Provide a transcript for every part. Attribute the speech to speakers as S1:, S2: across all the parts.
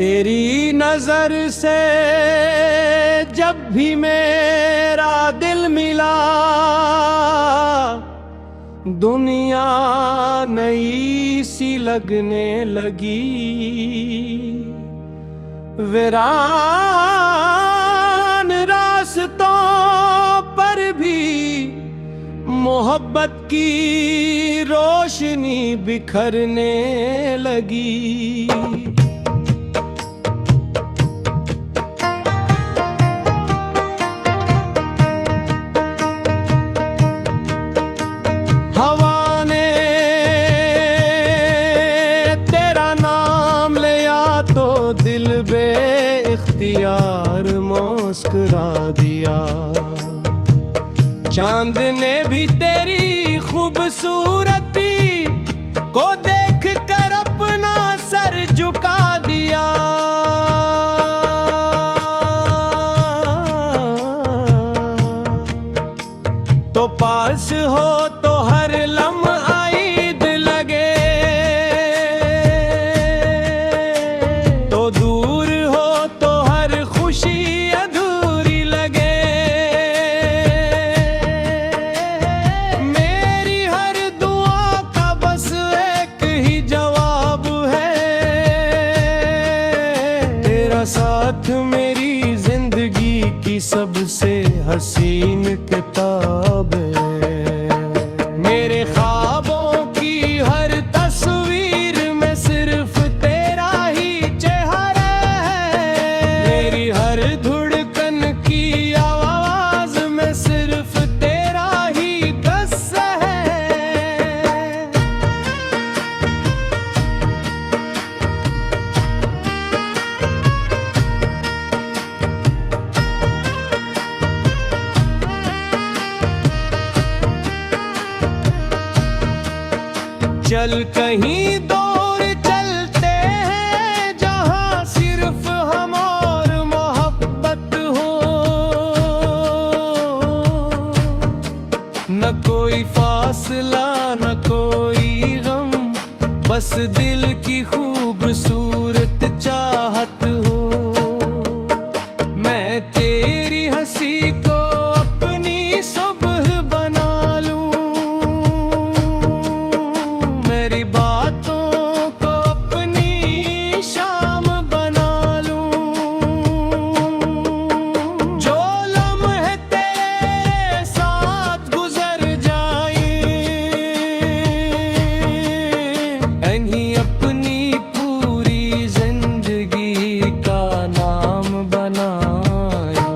S1: तेरी नजर से जब भी मेरा दिल मिला, दुनिया नई सी लगने लगी। वीरान रास्तों पर भी मोहब्बत की रोशनी बिखरने लगी। हवा ने तेरा नाम लिया तो दिल बे-इख्तियार मुस्कुरा दिया। चांद ने भी तेरी खूबसूरती को देख कर अपना सर झुका दिया। तो पास हो तो हर लम्हा ईद लगे, तो दूर हो तो हर खुशी अधूरी लगे। मेरी हर दुआ का बस एक ही जवाब है, तेरा साथ मेरी जिंदगी की सबसे हसीन किताब है। मेरे ख्वाबों की हर तस्वीर में सिर्फ तेरा ही चेहरा है। मेरी हर धड़कन की आवाज में सिर्फ तेरा ही किस्सा है। चल कहीं दूर चलते हैं जहां सिर्फ हम और मोहब्बत हो। न कोई फासला न कोई गम, बस दिल की खूबसूरत चाहत हो। मैं तेरी हंसी को अपनी सुबह बना लूं, मेरी बातों को अपनी शाम बना लूं। जो लम्हे तेरे साथ गुजर जाए, इन्हीं अपनी पूरी जिंदगी का नाम बनाया।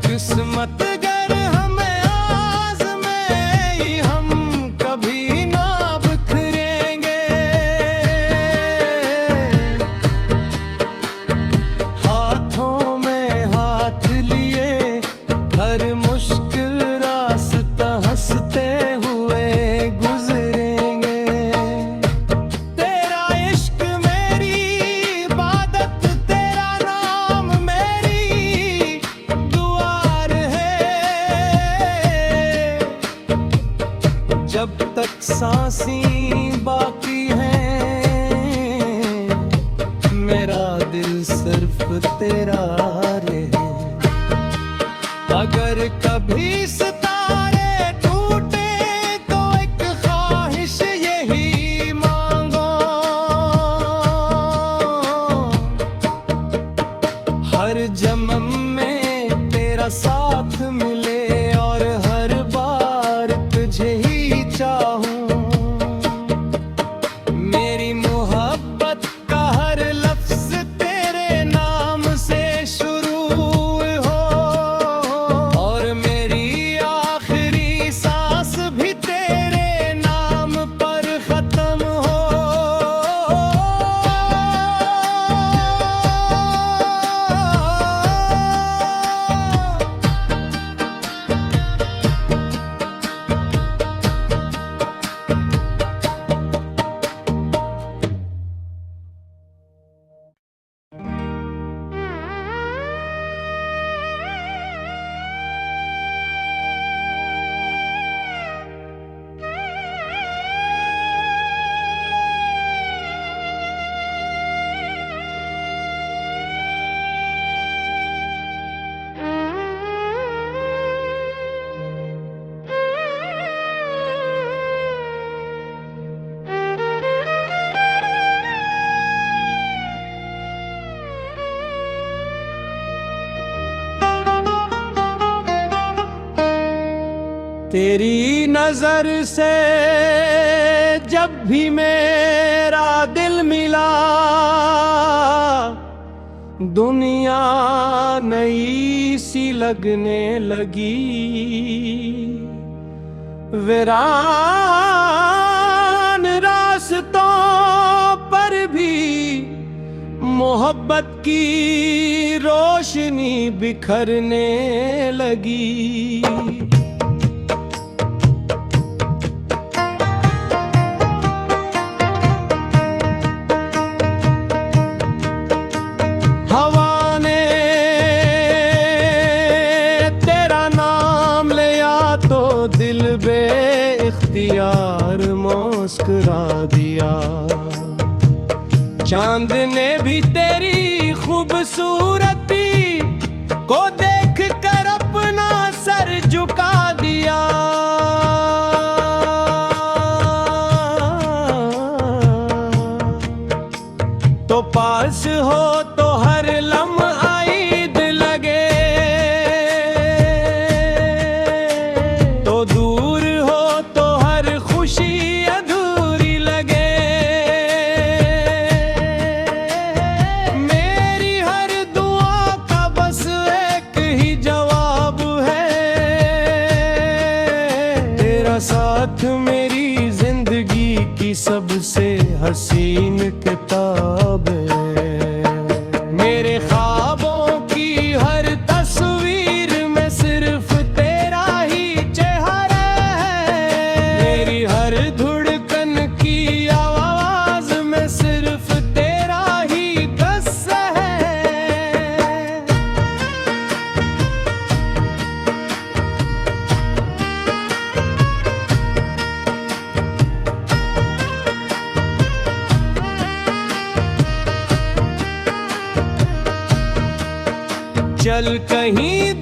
S1: किस्मत गर हमें आज़माए, हम कभी ना बिखरेंगे। हाथों में हाथ लिए हर मुश्किल रास्ता हंसते हुए गुजरेंगे। तेरा इश्क मेरी इबादत, तेरा नाम मेरी दुआर है। जब तक सांसें बाकी हैं, मेरा दिल सिर्फ तेरा रहे। अगर कभी सितारे टूटे तो एक ख्वाहिश यही मांगो, हर जन्म में तेरा साथ मिले और हर बार तुझे ही चाहूं। मेरी मोहब्बत का हर लफ्ज तेरे नाम से शुरू हो, और मेरी तेरी नजर से जब भी मेरा दिल मिला, दुनिया नई सी लगने लगी। वीरान रास्तों पर भी मोहब्बत की रोशनी बिखरने लगी। हवा ने तेरा नाम लिया तो दिल बे-इख्तियार मुस्कुरा दिया। चांद ने भी तेरी खूबसूरती को देख कर अपना सर झुका दिया। तो पास हो तो हर लम्हा ईद लगे, तो दूर हो तो हर खुशी अधूरी लगे। मेरी हर दुआ का बस एक ही जवाब है, तेरा साथ मेरी जिंदगी की सबसे हसीन किताब है। मेरे ख्वाबों की हर तस्वीर में सिर्फ तेरा ही चेहरा है। मेरी हर धड़कन की आवाज में सिर्फ तेरा ही किस्सा है। चल कहीं